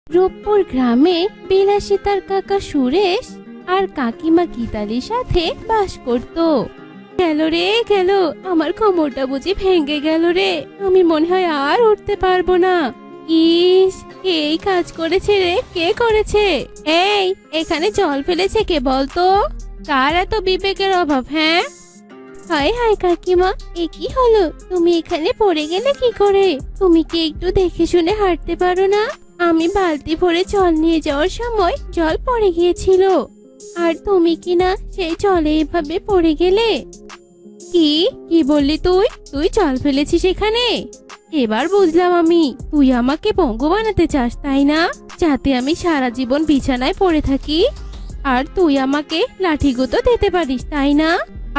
রূপপুর গ্রামে বিলাসী তার কাকা সুরেশ আর কাকিমা গীতালির সাথে বাস করত। গেল রে গেল, আমার কোমরটা বুঝি ভেঙে গেল রে, আমি মনে হয় আর উঠতে পারবো না। ইস, কে এই কাজ করেছে রে, কে করেছে? এই, এখানে জল ফেলেছে কে বলতো? কার এত বিবেকের অভাব? হ্যাঁ, হায় হায় কাকিমা, এ কি হলো? তুমি এখানে পড়ে গেলে কি করে? তুমি কি একটু দেখে শুনে হাঁটতে পারো না? আমি বালতি ভরে জল নিয়ে যাওয়ার সময় জল পড়ে গিয়েছিল, আর তুমি কি না সেই জলে এভাবে পড়ে গেলে? কি কি বললি তুই? তুই জল ফেলেছিস এখানে? এবার বুঝলাম আমি, তুই আমাকে পঙ্গু বানাতে চাস তাই না, যাতে আমি সারা জীবন বিছানায় পড়ে থাকি। আর তুই আমাকে লাঠিগুতো দিতে পারিস তাই না,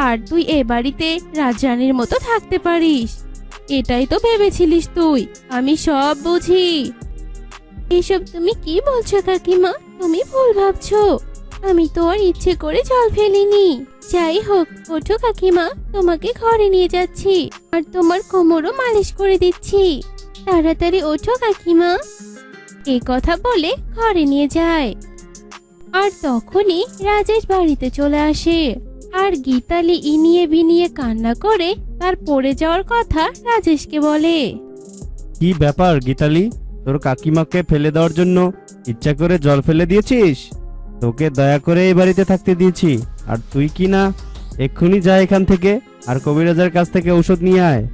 আর তুই এ বাড়িতে রাজরানীর মতো থাকতে পারিস। এটাই তো ভেবেছিলিস তুই। আমি সব বুঝি। এসব তুমি কি বলছো কাকিমা? তুমি ভুল ভাবছো। আমি তো আর ইচ্ছে করে জল ফেলিনি। যাই হোক, ওঠো কাকিমা, তোমাকে ঘরে নিয়ে যাচ্ছি, আর তোমার কোমরও মালিশ করে দিচ্ছি। তাড়াতাড়ি ওঠো কাকিমা। এই কথা বলে ঘরে নিয়ে যায়। আর তখনই রাজেশ বাড়িতে চলে আসে, আর গীতালি ইনিয়ে বিনিয়ে কান্না করে তার পড়ে যাওয়ার কথা রাজেশকে বলে। কি ব্যাপার গীতালি, তোর কাকিমাকে ফেলে দেওয়ার জন্য ইচ্ছা করে জল ফেলে দিয়েছিস? তোকে দয়া করে এই বাড়িতে থাকতে দিয়েছি, আর তুই কি না এক্ষুনি যা এখান থেকে, আর কবিরাজের কাছ থেকে ঔষধ নিয়ে আয়।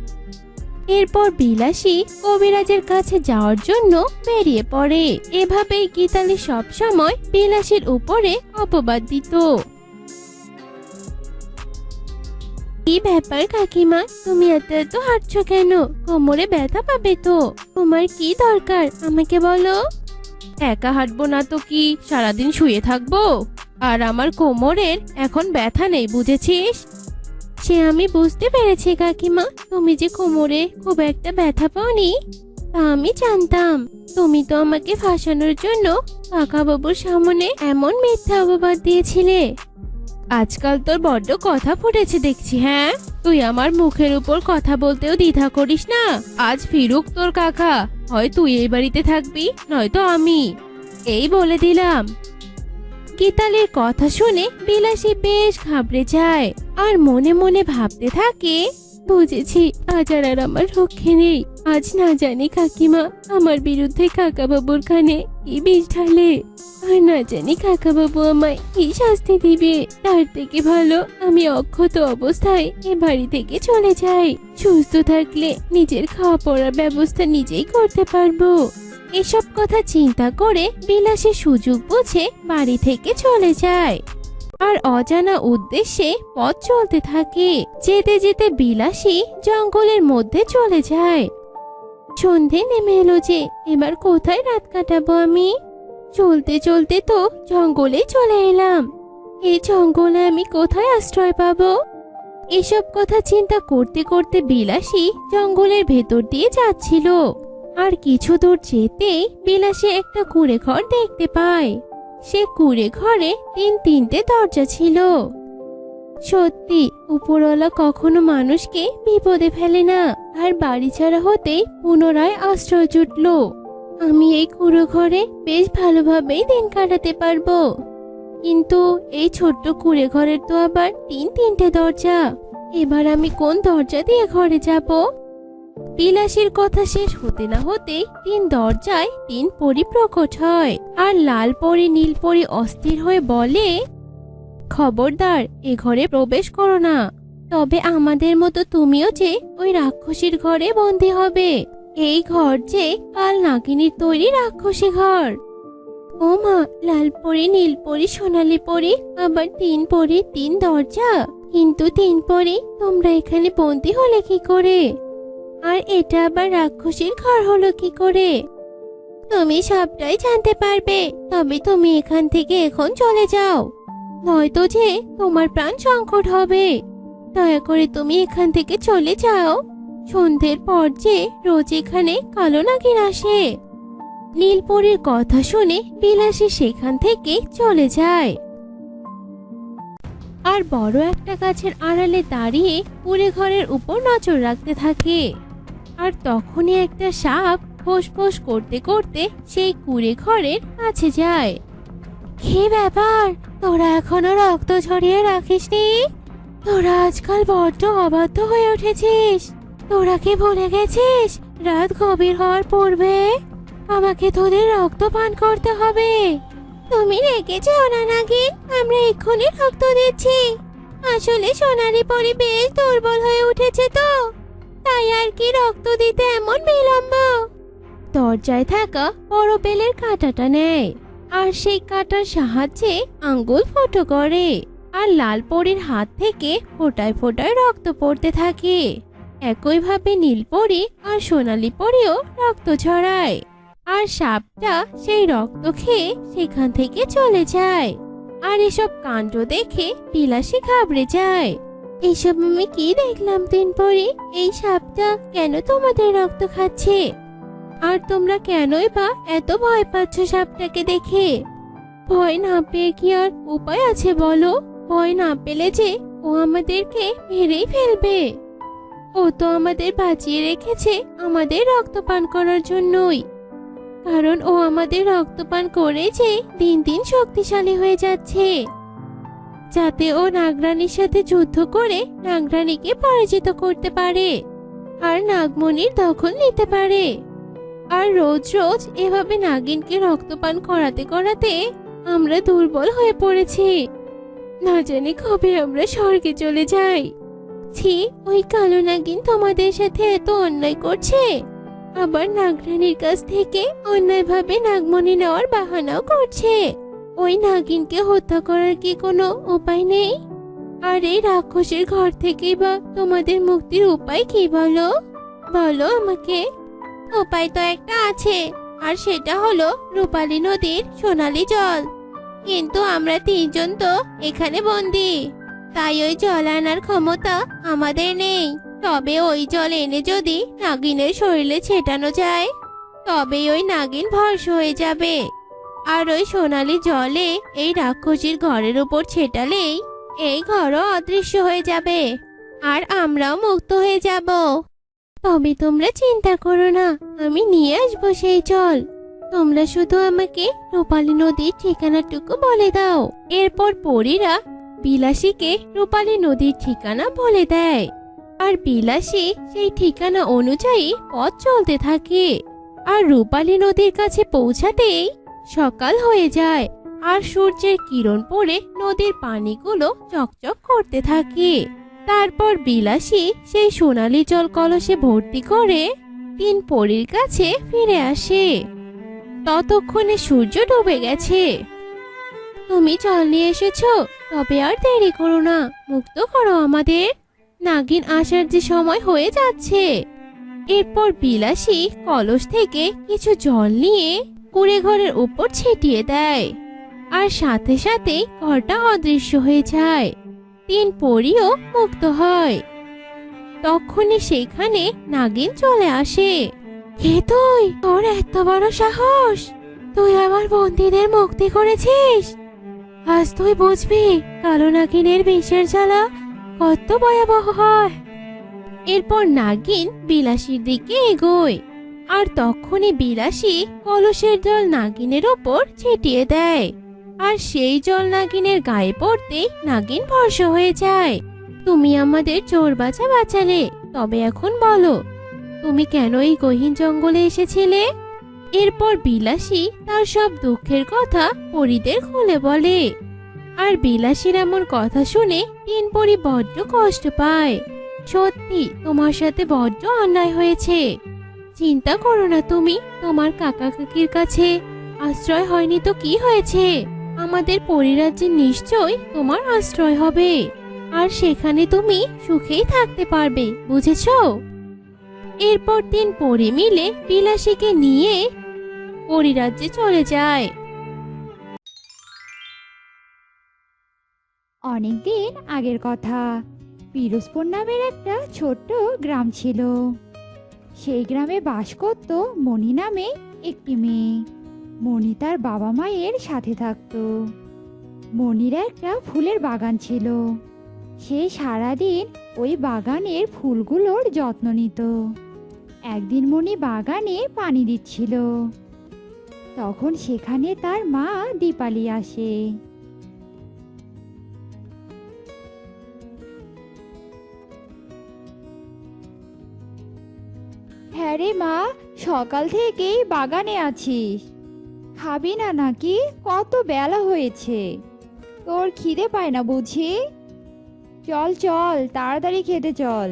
এরপর বিলাসী কবিরাজের কাছে যাওয়ার জন্য বেরিয়ে পড়ে। এভাবেই গীতালি সব সময় বিলাসীর উপরে অপবাদ দিত। কি ব্যাপার কাকিমা, তুমি এত এত হাঁটছো কেন? কোমরে ব্যথা পাবে তো। তোমার কি দরকার আমাকে বলো। একা হাঁটবো না তো কি সারাদিন শুয়ে থাকবো? আর আমার কোমরের এখন ব্যথা নেই, বুঝেছিস? সে আমি বুঝতে পেরেছি কাকিমা, তুমি যে কোমরে খুব একটা ব্যথা পাওনি তা আমি জানতাম। তুমি তো আমাকে ফাঁসানোর জন্য কাকা বাবুর সামনে এমন মিথ্যা অপবাদ দিয়েছিলে। আজকাল তোর বড্ড কথা ফুটেছে দেখছি। হ্যাঁ, তুই আমার মুখের উপর কথা বলতেও দ্বিধা করিস না। আজ ফিরুক তোর কাকা, হয় তুই এই বাড়িতে থাকবি, নয়তো আমি, এই বলে দিলাম। গীতালির কথা শুনে বিলাসী বেশ ঘাবড়ে যায়, আর মনে মনে ভাবতে থাকে, বুঝেছি আজ আর আমার রক্ষে নেই। আজ না জানি কাকিমা আমার বিরুদ্ধে কাকা বাবুর কানে কি বিষ ঢালে, আর না জানি কাকা বাবু আমায় কি শাস্তি দিবে। তার থেকে ভালো আমি অক্ষত অবস্থায় এ বাড়ি থেকে চলে যাই। সুস্থ থাকলে নিজের খাওয়া পড়ার ব্যবস্থা নিজেই করতে পারবো। এসব কথা চিন্তা করে বিলাসী সুযোগ বুঝে বাড়ি থেকে চলে যায়, আর অজানা উদ্দেশ্যে পথ চলতে থাকে। যেতে যেতে বিলাসী জঙ্গলের মধ্যে চলে যায়। সন্ধে নেমে এলো যে, এবার কোথায় রাত কাটাবো আমি? চলতে চলতে তো জঙ্গলে চলে এলাম। এই জঙ্গলে আমি কোথায় আশ্রয় পাবো? এসব কথা চিন্তা করতে করতে বিলাসী জঙ্গলের ভেতর দিয়ে যাচ্ছিল। আর কিছু দূর যেতেই বিলাসী একটা কুঁড়ে ঘর দেখতে পায়। সে কুঁড়ে ঘরে তিনটে দরজা ছিল। সত্যি, উপরওয়ালা কখনো মানুষকে বিপদে ফেলে না। আর বাড়ি ছাড়া হতেই পুনরায় আশ্রয় জুটল। আমি এই কুঁড়ো ঘরে বেশ ভালোভাবেই দিন কাটাতে পারবো। কিন্তু এই ছোট্ট কুঁড়ে ঘরের তো আবার তিনটে দরজা। এবার আমি কোন দরজা দিয়ে ঘরে যাব? বিলাসীর কথা শেষ হতে না হতেই তিন দরজায় তিন পরী প্রকট হয়, আর লাল পরী নীল পরী অস্থির হয়ে বলে, খবরদার এ ঘরে প্রবেশ করো না। তবে আমাদের মতো তুমিও যে ওই রাক্ষসীর ঘরে বন্দী হবে। এই ঘর যে কাল নাগিনীর তৈরি রাক্ষসী ঘর। ও মা, লাল পরী নীল পরী সোনালী পরী, আবার তিন পরী তিন দরজা। কিন্তু তিন পরী তোমরা এখানে বন্দী হলে কি করে? আর এটা আবার রাক্ষসীর ঘর হলো কি করে? তুমি সবটাই জানতে পারবে, তবে তুমি এখান থেকে এখন চলে যাও, নয়তো যে তোমার প্রাণ সংকট হবে। দয়া করে তুমি এখান থেকে চলে যাও। সন্ধ্যের পর যে রোজ এখানে কালো নাগিন আসে। নীলপরীর কথা শুনে বিলাসী সেখান থেকে চলে যায়, আর বড় একটা গাছের আড়ালে দাঁড়িয়ে কুঁড়ে ঘরের উপর নজর রাখতে থাকে। আর তখনই একটা সাপ ফোঁস করতে করতে সেই কুঁড়ে ঘরের কাছে যায়। কি ব্যাপার, তোরা এখনো রক্ত ঝরিয়ে রাখিসনি? তোরা আজকাল বড্ড অবাধ্য হয়ে উঠেছিস। তোরা কি ভুলে গেছিস রাত গভীর হওয়ার পূর্বে আমাকে তোদের রক্ত পান করতে হবে? তুমি রেগে যেও না নাগিন, আমরা এক্ষুনি রক্ত দিচ্ছি। আসলে সোনালি পরি বেশ দুর্বল হয়ে উঠেছে তো, তাই আর কি রক্ত দিতে এমন বিলম্ব। দরজায় থাকা বড় বেলের কাঁটাটা নেয় আর সেই কাঁটার সাহায্যে আঙ্গুল ফুটো করে, আর লাল পরীর হাত থেকে ফোঁটায় ফোঁটায় রক্ত পড়তে থাকে। একইভাবে নীল পরী আর সোনালি পরীও রক্ত ঝরায়, আর সাপটা সেই রক্ত খেয়ে সেখান থেকে চলে যায়। আর এসব কাণ্ড দেখে বিলাসী ঘাবড়ে যায়। এসব আমি কি দেখলাম তিন পরী? এই সাপটা কেন তোমাদের রক্ত খাচ্ছে? আর তোমরা কেনই বা এত ভয় পাচ্ছ সাপটাকে দেখে? ভয় না পেয়ে কি আর উপায় আছে বলো? ভয় না পেলে যে ও আমাদেরকে মেরেই ফেলবে। ও তো আমাদের বাঁচিয়ে রেখেছে আমাদের রক্তপান করার জন্যই, কারণ ও আমাদের রক্তপান করে যে দিন দিন শক্তিশালী হয়ে যাচ্ছে, যাতে ও নাগরানীর সাথে যুদ্ধ করে নাগরানীকে পরাজিত করতে পারে আর নাগমণির দখল নিতে পারে। আর রোজ রোজ এভাবে নাগিনকে রক্তপান করাতে করাতে আমরা দুর্বল হয়ে পড়েছি। না জানি কবে আমরা স্বর্গে চলে যাই। ছি, ওই কালো নাগিন তোমাদের সাথে এত অন্যায় করছে, আবার নাগরানীর কাছ থেকে অন্যায়ভাবে নাগমণি নেওয়ার বাহানাও করছে। ওই নাগিনকে হত্যা করার কি কোনো উপায় নেই? আর এই রাক্ষসের ঘর থেকেই বা তোমাদের মুক্তির উপায় কি বলো? বলো আমাকে। উপায় তো একটা আছে, আর সেটা হলো রূপালী নদীর সোনালী জল। কিন্তু আমরা তিনজন তো এখানে বন্দি, তাই ওই জল আনার ক্ষমতা আমাদের নেই। তবে ওই জল এনে যদি নাগিনের শরীরে ছেটানো যায়, তবেই ওই নাগিন ভস্ম হয়ে যাবে। আর ওই সোনালী জলে এই রাক্ষসীর ঘরের উপর ছেটালেই এই ঘরও অদৃশ্য হয়ে যাবে, আর আমরাও মুক্ত হয়ে যাব। তবে তোমরা চিন্তা করো না, আমি নিয়ে আসবো সেই জল। তোমরা শুধু আমাকে রূপালী নদীর ঠিকানাটুকু বলে দাও। এরপর পরীরা বিলাসীকে রূপালী নদীর ঠিকানা বলে দেয়, আর বিলাসী সেই ঠিকানা অনুযায়ী পথ চলতে থাকে। আর রূপালী নদীর কাছে পৌঁছাতেই সকাল হয়ে যায়, আর সূর্যের কিরণ পড়ে নদীর পানিগুলো চকচক করতে থাকে। তারপর বিলাসী সেই সোনালী জল কলসে ভর্তি করে তিন পরীর কাছে ফিরে আসে। ততক্ষণে সূর্য ডুবে গেছে। তুমি জল নিয়ে এসেছো, তবে আর দেরি করো না, মুক্ত করো আমাদের। নাগিন আসার যে সময় হয়ে যাচ্ছে। এরপর বিলাসী কলস থেকে কিছু জল নিয়ে কুঁড়ে ঘরের উপর ছিটিয়ে দেয়, আর সাথে সাথে ঘরটা অদৃশ্য হয়ে যায়। তিন পরীও মুক্ত হয়। তখনই সেখানে নাগিন চলে আসে। কে তুই? তোর এত বড় সাহস! তুই আমার বন্দীদের মুক্তি করেছিস। আজ তুই বুঝবি কালো নাগিনের বিষের জ্বালা কত ভয়াবহ হয়। এরপর নাগিন বিলাসীর দিকে এগোয়, আর তখনই বিলাসী কলসের জল নাগিনের ওপর ছিটিয়ে দেয়, আর সেই জল নাগিনের গায়ে পড়তে নাগিন ভস্ম হয়ে যায়। তুমি আমাদের চোর বাচ্চা বাঁচালে, তবে এখন বলো তুমি কেন এই গহীন জঙ্গলে এসেছিলে? এরপর বিলাসী তার সব দুঃখের কথা পরীদের খুলে বলে। আর বিলাসীর এমন কথা শুনে তিন পরী বড্ড কষ্ট পায়। সত্যি তোমার সাথে বড্ড অন্যায় হয়েছে। চিন্তা করো না তুমি, তোমার কাকা কাকির কাছে আশ্রয় হয়নি তো কি হয়েছে? আমাদের পরিরাজ্যে নিশ্চয়ই তোমার আশ্রয় হবে, আর সেখানে তুমি সুখেই থাকতে পারবে, বুঝেছো? এরপর তিন পরী মিলে বিলাসীকে নিয়ে পরিরাজ্যে চলে যায়। অনেকদিন আগের কথা, পিরোজপুর নামের একটা ছোট্ট গ্রাম ছিল। সেই গ্রামে বাস করত মণি নামে একটি মেয়ে। মণি তার বাবা মায়ের সাথে থাকতো। মণির একটা ফুলের বাগান ছিল। সে সারাদিন ওই বাগানের ফুলগুলোর যত্ন নিত। একদিন মণি বাগানে পানি দিচ্ছিল। তখন সেখানে তার মা দীপালি আসে। হ্যাঁ রে মা, সকাল থেকেই বাগানে আছিস, খাবি না নাকি? কত বেলা হয়েছে, তোর খিদে পায় না বুঝি? চল চল, তাড়াতাড়ি খেতে চল।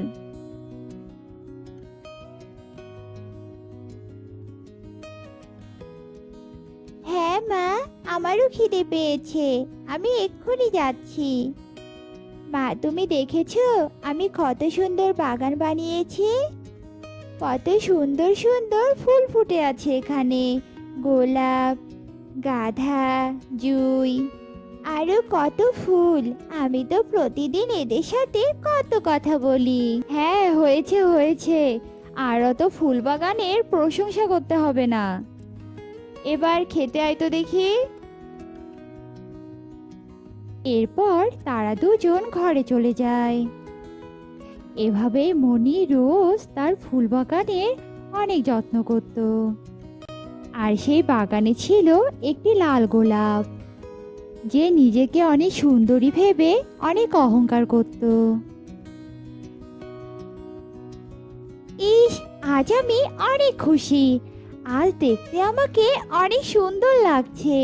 হ্যাঁ মা, আমারও খিদে পেয়েছে, আমি এক্ষুনি যাচ্ছি। মা, তুমি দেখেছো আমি কত সুন্দর বাগান বানিয়েছি? কত সুন্দর সুন্দর ফুল ফুটে আছে এখানে, গোলাপ, গাঁদা, জুঁই, আরো কত ফুল। আমি তো প্রতিদিন এদের সাথে কত কথা বলি। হ্যাঁ, হয়েছে হয়েছে, আর অত ফুল বাগানের প্রশংসা করতে হবে না। এবার খেতে আয় তো দেখি। এরপর তারা দুজন ঘরে চলে যায়। এভাবেই মণি রোজ তার ফুল বাগানের অনেক যত্ন করত। আর সেই বাগানে ছিল একটি লাল গোলাপ, যে নিজেকে অনেক সুন্দরী ভেবে অনেক অহংকার করত। ইস, আজ আমি অনেক খুশি, আজ দেখতে আমাকে অনেক সুন্দর লাগছে।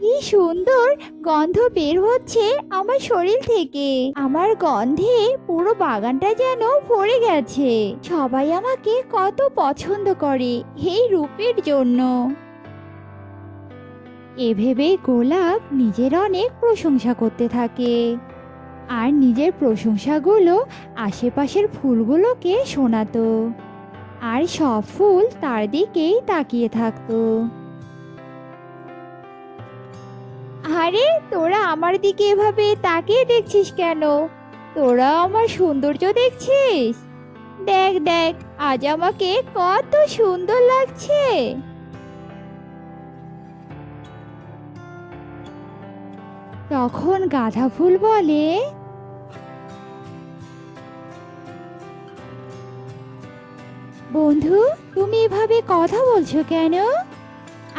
কি সুন্দর গন্ধ বের হচ্ছে আমার শরীর থেকে, আমার গন্ধে পুরো বাগানটা যেন ভরে গেছে। সবাই আমাকে কত পছন্দ করে এই রূপের জন্য। এভেবে গোলাপ নিজের অনেক প্রশংসা করতে থাকে, আর নিজের প্রশংসাগুলো আশেপাশের ফুলগুলোকে শোনাতো, আর সব ফুল তার দিকেই তাকিয়ে থাকতো। আরে, তোরা আমার দিকে এভাবে তাকিয়ে দেখছিস কেন? তোরা আমার সৌন্দর্য দেখছিস? দেখ দেখ, আজ আমাকে কত সুন্দর লাগছে। তখন গাঁদা ফুল বলে, বন্ধু, তুমি এভাবে কথা বলছো কেন?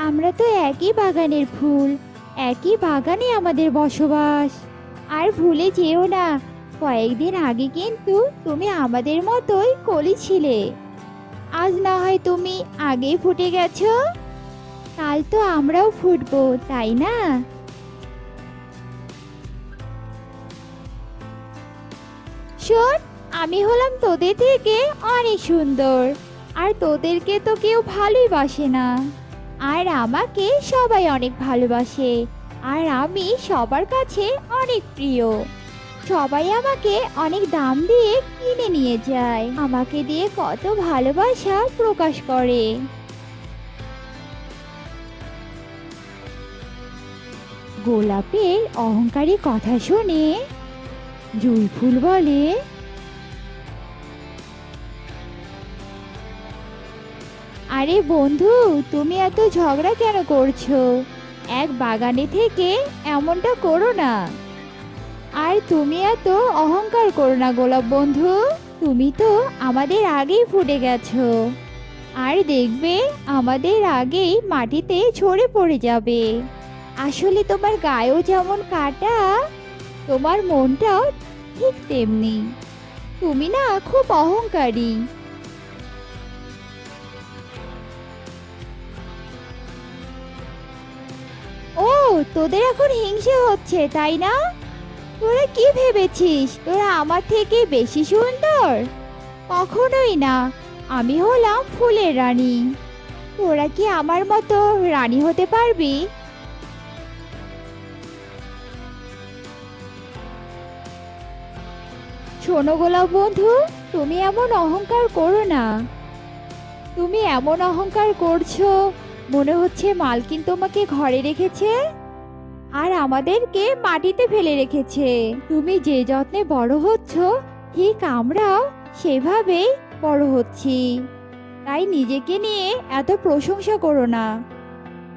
আমরা তো একই বাগানের ফুল, একই বাগানে আমাদের বসবাস। আর ভুলে যেও না, কয়েকদিন আগে কিন্তু তুমি আমাদের মতোই কলি ছিলে। আজ না হয় তুমি আগেই ফুটে গেছো, কাল তো আমরাও ফুটবো, তাই না? শোন, আমি হলাম তোদের থেকে অনেক সুন্দর, আর তোদেরকে তো কেউ ভালোই বাসে না, আর আমাকে সবাই অনেক ভালোবাসে, আর আমি সবার কাছে অনেক প্রিয়। সবাই আমাকে অনেক দাম দিয়ে কিনে নিয়ে যায়, আমাকে দিয়ে কত ভালোবাসা প্রকাশ করে। গোলাপের অহংকারী কথা শুনে জুঁই ফুল বলে, আরে বন্ধু, তুমি এত ঝগড়া কেন করছো? এক বাগানে থেকে এমনটা করো না। আর তুমি এত অহংকার করো না গোলাপ বন্ধু, তুমি তো আমাদের আগেই ফুটে গেছো, আর দেখবে আমাদের আগেই মাটিতে ঝরে পড়ে যাবে। আসলে তোমার গায়েও যেমন কাটা, তোমার মনটাও ঠিক তেমনি। তুমি না খুব অহংকারী। ও, তোদের এখন হিংসে হচ্ছে তাই না? তোরা কি ভেবেছিস তোরা আমার থেকে বেশি সুন্দর? কখনোই না, আমি হলাম ফুলের রানী। তোরা কি আমার মতো রানী হতে পারবি? শোনো গোলাপ বন্ধু, তুমি এমন অহংকার করো না। তুমি এমন অহংকার করছো, মনে হচ্ছে মালকিন তোমাকে ঘরে রেখেছে আর আমাদেরকে মাটিতে ফেলে রেখেছে। তুমি যে যত্নে বড় হচ্ছ, ঠিক আমরাও সেভাবেই বড় হচ্ছি। তাই নিজেকে নিয়ে এত প্রশংসা করো না,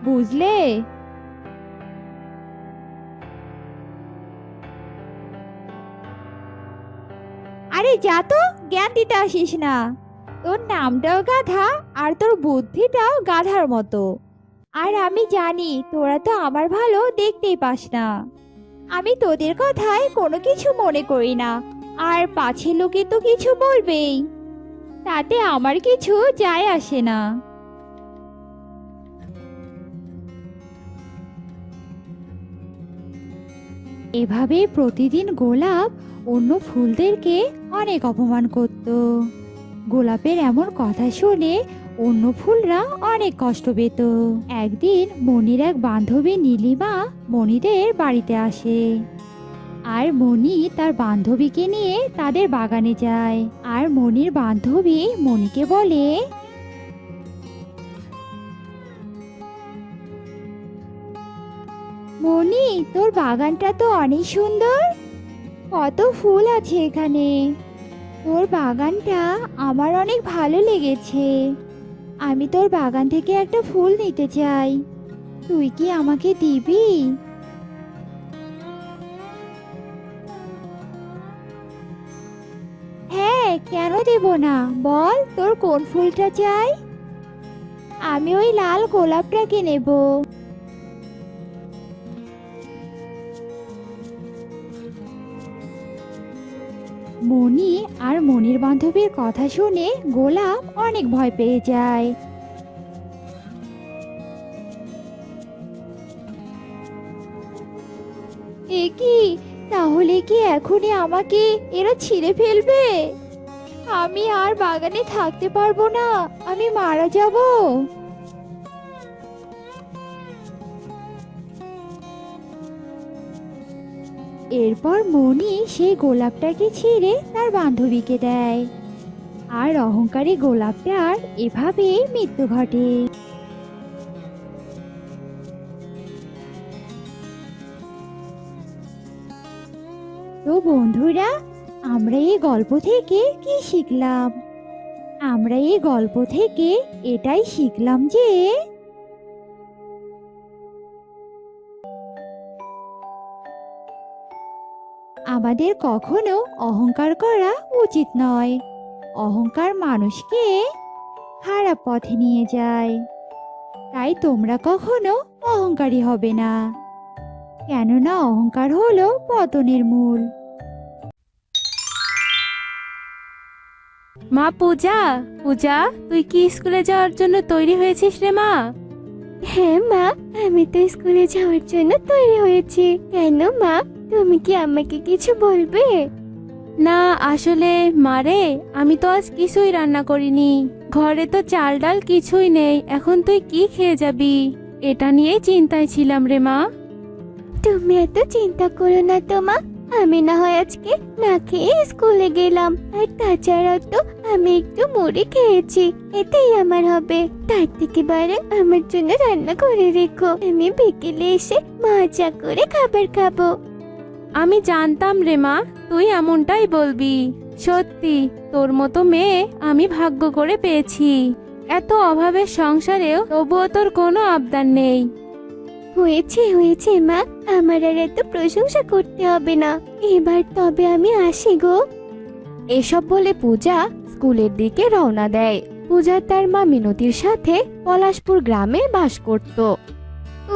বুঝলে? আরে যা তো, জ্ঞান দিতে আসিস না। তোর নামটাও গাধা আর তোর বুদ্ধিটাও গাধার মতো। আর আমি জানি তোরা তো আমার ভালো দেখতেই পাস না। আমি তোদের কথায় কোনো কিছু মনে করি না, আর পাছে লোকে তো কিছু বলবেই, তাতে আমার কিছু যায় আসে না। এভাবে প্রতিদিন গোলাপ অন্য ফুলদেরকে অনেক অপমান করত। গোলাপের এমন কথা শুনে অন্য ফুলরা অনেক কষ্ট পেত। একদিন মনির এক বান্ধবী নীলিমা মনিদের বাড়িতে আসে, আর মনি তার বান্ধবীকে নিয়ে তাদের বাগানে যায়। আর মনির বান্ধবী মনিকে বলে, মনি, তোর বাগানটা তো অনেক সুন্দর, কত ফুল আছে এখানে। তোর বাগানটা আমার অনেক ভালো লেগেছে। আমি তোর বাগান থেকে একটা ফুল নিতে চাই, তুই কি আমাকে দিবি? হ্যাঁ, কেন দেব না, বল তোর কোন ফুলটা চাই। আমি ওই লাল গোলাপটাকে নেব। মনি আর মনির বান্ধবীর কথা শুনে গোলাপ অনেক ভয় পেয়ে যায়। এ কি, তাহলে কি এখনই আমাকে এরা ছিঁড়ে ফেলবে? আমি আর বাগানে থাকতে পারবো না, আমি মারা যাব। এরপর মনি সেই গোলাপটাকে ছিঁড়ে তার বান্ধবীকে দেয়, আর অহংকারী গোলাপটার এভাবে মৃত্যু ঘটে। তো বন্ধুরা, আমরা এই গল্প থেকে কি শিখলাম? আমরা এই গল্প থেকে এটাই শিখলাম যে আমাদের কখনো অহংকার করা উচিত নয়। অহংকার মানুষকে খারাপ পথে নিয়ে যায়। তাই তোমরা কখনো অহংকারী হবে না, কেননা অহংকার হলো পতনের মূল। মা পূজা, পূজা, তুই কি স্কুলে যাওয়ার জন্য তৈরি হয়েছিস রে মা? হ্যাঁ মা, আমি তো স্কুলে যাওয়ার জন্য তৈরি হয়েছি। কেন মা, তুমি কি আমাকে কিছু বলবে? না আসলে মারে, আমি তো আজ কিছুই রান্না করিনি। ঘরে তো চাল ডাল কিছুই নেই, এখন তুই কি খেয়ে যাবি? এটা নিয়েই চিন্তায় ছিলাম রে মা। তুমি এত চিন্তা করো না তো মা, আমি না হয় আজকে না খেয়ে স্কুলে গেলাম। আর তাছাড়াও তো আমি একটু মুড়ি খেয়েছি, এটাই আমার হবে। তার থেকে বরং আমার জন্য রান্না করে রেখো, আমি বিকেলে এসে মজা করে খাবার খাবো। আমি জানতাম রে মা, তুই এমনটাই বলবি। সত্যি তোর মতো মেয়ে আমি ভাগ্য করে পেয়েছি। এত অভাবের সংসারেও তবুও তোর কোনো আবদার নেই। হয়েছে হয়েছে মা, আমার আর এত প্রশংসা করতে হবে না। এবার তবে আমি আসি গো। এসব বলে পূজা স্কুলের দিকে রওনা দেয়। পূজা তার মা মিনতির সাথে পলাশপুর গ্রামে বাস করত।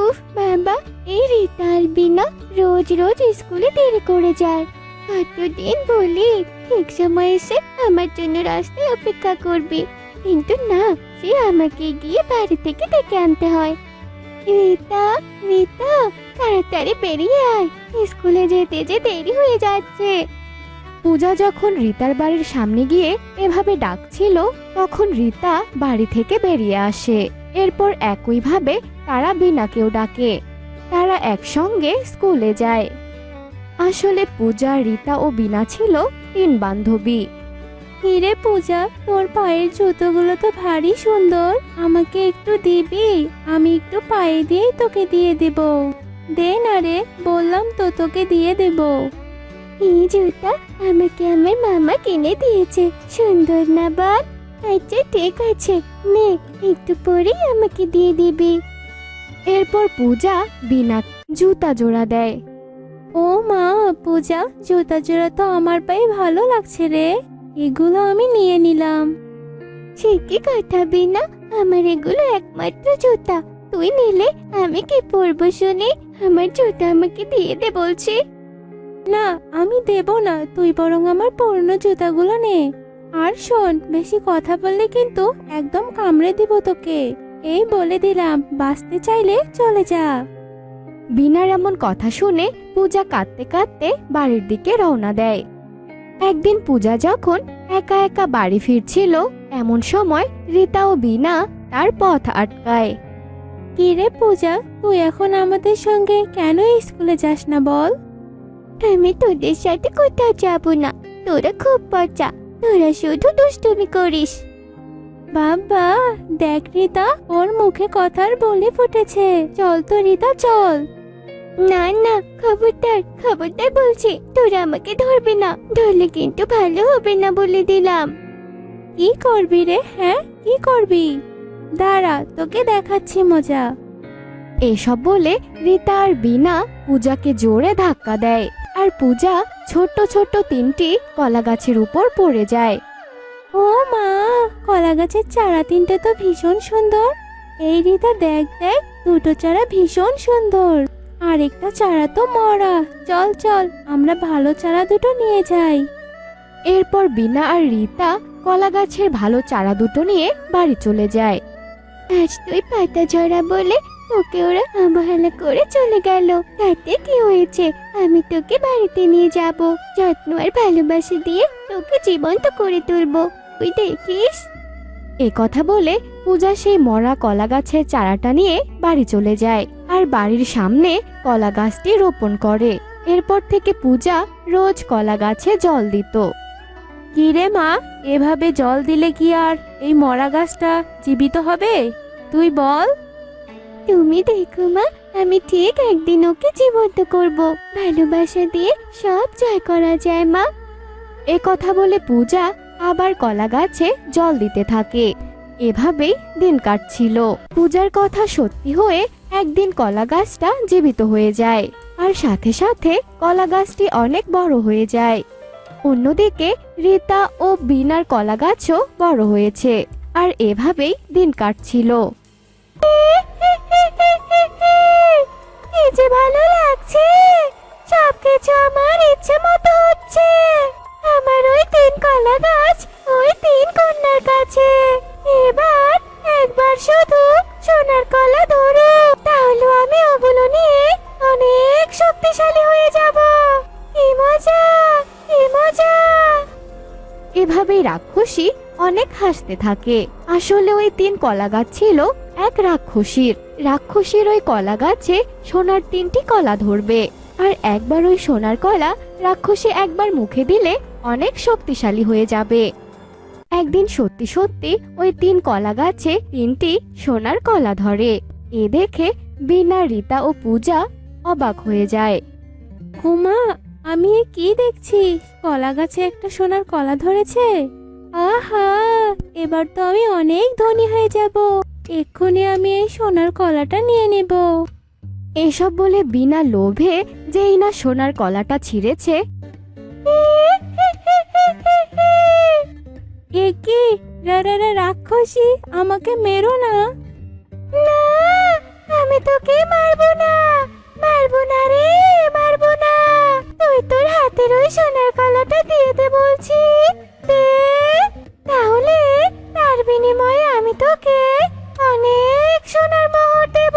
উফ বাবা, এই রীতা আর বিনা রোজ রোজ স্কুলে দেরি করে যায়। কতদিন বলি ঠিক সময় এসে আমার জন্য রাস্তায় অপেক্ষা করবি, কিন্তু না, সে আমাকে গিয়ে বাড়ি থেকে ডেকে আনতে হয়। রীতা, রীতা, তাড়াতাড়ি বেরিয়ে আয়, স্কুলে যেতে যে দেরি হয়ে যাচ্ছে। পূজা যখন রীতার বাড়ির সামনে গিয়ে এভাবে ডাকছিল, তখন রীতা বাড়ি থেকে বেরিয়ে আসে। এরপর একইভাবে তারা বিনাকেও ডাকে। তারা একসঙ্গে স্কুলে যায়। আসলে পূজা, রীতা ও বিনা ছিল 3 বান্ধবী। হিরে পূজা, তোর পায়ের জুতোগুলো তো ভারী সুন্দর, আমাকে একটু দিবি? আমি একটু পায়ে দিয়েই তোকে দিয়ে দেব। দে না রে, বললাম তো তোকে দিয়ে দেব। এই জুতা আমাকে আমার মামা কিনে দিয়েছে, সুন্দর না বল? আচ্ছা ঠিক আছে, নে একটু পরেই আমাকে দিয়ে দিবি। এরপর পূজা বিনা জুতা জোড়া দেয়। ও মা পূজা, জুতা জোড়া তো আমার পায়ে ভালো লাগছে রে, এগুলো আমি নিয়ে নিলাম। সে কি কথা বিনা, আমার এগুলো একমাত্র জুতা, তুই নিলে আমি কি পরবো শুনি? আমার জুতা আমাকে দিয়ে দে বলছি। না, আমি দেব না, তুই বরং আমার পুরনো জুতাগুলো নে। আর শোন, বেশি কথা বললে কিন্তু একদম কামড়ে দিব তোকে। এই বলে দিলাম, বাঁচতে চাইলে চলে যা। বিনার এমন কথা শুনে পূজা কাঁদতে কাঁদতে বাড়ির দিকে রওনা দেয়। একদিন পূজা যখন একা একা বাড়ি ফিরছিল, এমন সময় রীতা ও বিনা তার পথ আটকায়। কি রে পূজা, তুই এখন আমাদের সঙ্গে কেন স্কুলে যাস না বল? আমি তোদের সাথে কোথাও যাব না, তোরা খুব পচা, তোরা শুধু দুষ্টুমি করিস। বাবা দেখ রিতা, ওর মুখে কথার বলে ফুটেছে, চল তো রিতা চল। না না, খবরদার খবরদার বলছি, তোরা আমাকে ধরবে না, ধরলে কিন্তু ভালো হবে না বলে দিলাম। কি করবি রে? হ্যাঁ কি করবি? দাঁড়া, তোকে দেখাচ্ছি মজা। এসব বলে রীতা আর বিনা পূজাকে জোরে ধাক্কা দেয়, আর পূজা ছোট্ট ছোট্ট 3টি কলা গাছের উপর পড়ে যায়। ও মা, কলা গাছের চারা 3টে তো ভীষণ সুন্দর। এই রিতা দেখ দেখ, দুটো চারা ভীষণ সুন্দর, আর একটা চারা তো মরা। চল চল, আমরা ভালো চারা দুটো নিয়ে যাই। এরপর বিনা আর রীতা কলা গাছের ভালো চারা দুটো নিয়ে বাড়ি চলে যায়। আজ তুই পাতা ঝরা বলে তোকে ওরা অবহেলা করে চলে গেল, তাতে কি হয়েছে? আমি তোকে বাড়িতে নিয়ে যাব, যত্ন আর ভালোবাসা দিয়ে তোকে জীবন্ত করে তুলবো, তুই দেখিস। এ কথা বলে পূজা সেই মরা কলা গাছের চারাটা নিয়ে বাড়ি চলে যায় আর বাড়ির সামনে কলা গাছটি রোপণ করে। এরপর থেকে পূজা রোজ কলা গাছে জল দিত। কি রে মা, এভাবে জল দিলে কি আর এই মরা গাছটা জীবিত হবে? তুই বল। তুমি দেখো মা, আমি ঠিক একদিন ওকে জীবন্ত করব, ভালোবাসা দিয়ে সব জয় করা যায় মা। এ কথা বলে পূজা আবার কলা গাছে জল দিতে থাকে। এভাবেই দিন কাটছিল। পূজার কথা সত্যি হয়ে একদিন কলা গাছটা জীবিত হয়ে যায়, আর সাথে সাথে কলা গাছটি অনেক বড় হয়ে যায়। অন্যদিকে রীতা ও বিনার কলা গাছও বড় হয়েছে, আর এভাবেই দিন কাটছিল। কি যে ভালো লাগছে, সবকিছু আমার ইচ্ছে মতো হচ্ছে। আমার ওই 3 কলা গাছ, ওই 3 কন্যার কাছে। এবার একবার শুধু সোনার কলা ধরো, তাহলে আমি ওগুলো নিয়ে অনেক শক্তিশালী হয়ে যাব। কি মজা, কি মজা। এভাবেই রাক্ষসী অনেক হাসতে থাকে। আসলে ওই 3 কলা গাছ ছিল এক রাক্ষসীর। রাক্ষসীর ওই কলা গাছে সোনার 3টি কলা ধরবে, আর একবার ওই সোনার কলা রাক্ষসী একবার মুখে দিলে অনেক শক্তিশালী হয়ে যাবে। একদিন সত্যি সত্যি ওই 3 কলা গাছে 3টি সোনার কলা ধরে। এ দেখে বিনা, রীতা ও পূজা অবাক হয়ে যায়। হুমা, আমি এ কি দেখছি? কলা গাছে একটা সোনার কলা ধরেছে। আহা, এবার তো আমি অনেক ধনী হয়ে যাব। এক্ষুনি আমি এই সোনার কলাটা নিয়ে নেব। এসব বলে বিনা লোভে যেই না সোনার কলাটা ছিঁড়েছে, এ কি রাক্ষসী, আমাকে মেরো না। না, আমি তোকে মারবো না, মারবো না রে, মারবো না। তুই তোর হাতের ওই সোনার কলাটা দিয়ে দে বলছি, দে। তাহলে তার বিনিময়ে আমি তোকে অনেক সোনার মোহর দেব।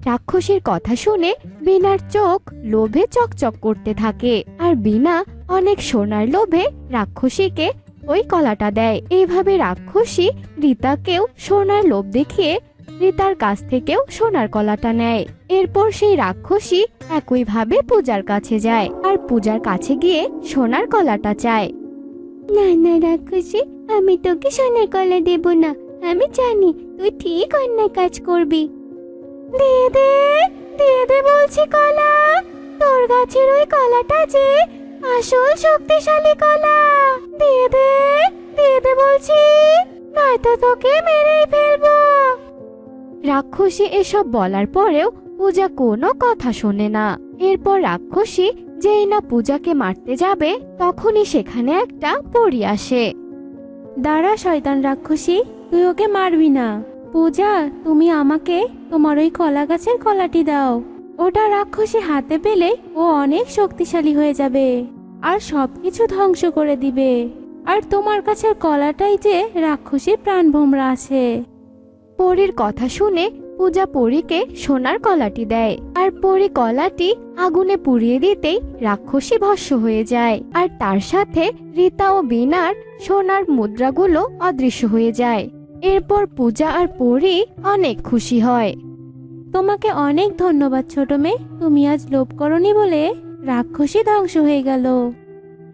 রাক্ষসীর কথা শুনে বিনার চোখ লোভে চকচক করতে থাকে, আর বিনা অনেক সোনার লোভে রাক্ষসীকে ওই কলাটা দেয়। এইভাবে রাক্ষসী রীতাকেও সোনার লোভ দেখিয়ে রীতার কাছ থেকেও সোনার কলাটা নেয়। এরপর সেই রাক্ষসী একইভাবে পূজার কাছে যায়, আর পূজার কাছে গিয়ে সোনার কলাটা চায়। না না রাক্ষসী, আমি তোকে সোনার কলা দেব না। আমি জানি তুই ঠিক অন্যায় কাজ করবি। দিয়ে দে, দিয়ে দে বলছি কলা। তোর গাছের ওই কলাটা যে আসল শক্তিশালী কলা। দিয়ে দে, দিয়ে দে বলছি, নয়তো তোকে মেরেই ফেলবো। রাক্ষসী এসব বলার পরেও পূজা কোনো কথা শোনে না। এরপর রাক্ষসী যেই না পূজাকে মারতে যাবে, তখনই সেখানে একটা পরী আসে। দাঁড়া শয়তান রাক্ষসী, তুই ওকে মারবি না। পূজা, তুমি আমাকে তোমার ওই কলা গাছের কলাটি দাও। ওটা রাক্ষসী হাতে পেলে ও অনেক শক্তিশালী হয়ে যাবে আর সবকিছু ধ্বংস করে দিবে। আর তোমার কাছের কলাটাই যে রাক্ষসীর প্রাণভোমরা আছে। পরীর কথা শুনে পূজা পরীকে সোনার কলাটি দেয়, আর পরী কলাটি আগুনে পুড়িয়ে দিতেই রাক্ষসী ভস্ম হয়ে যায়, আর তার সাথে রীতা ও বিনার সোনার মুদ্রাগুলো অদৃশ্য হয়ে যায়। এরপর পূজা আর পরী অনেক খুশি হয়। তোমাকে অনেক ধন্যবাদ ছোট মেয়ে, তুমি আজ লোভ করনি বলে রাক্ষসী ধ্বংস হয়ে গেল।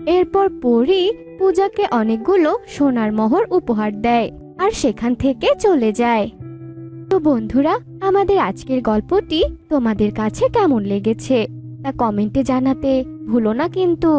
এরপর পরী পূজাকে অনেকগুলো সোনার মোহর উপহার দেয় আর সেখান থেকে চলে যায়। তো বন্ধুরা, আমাদের আজকের গল্পটি তোমাদের কাছে কেমন লেগেছে তা কমেন্টে জানাতে ভুলো না কিন্তু।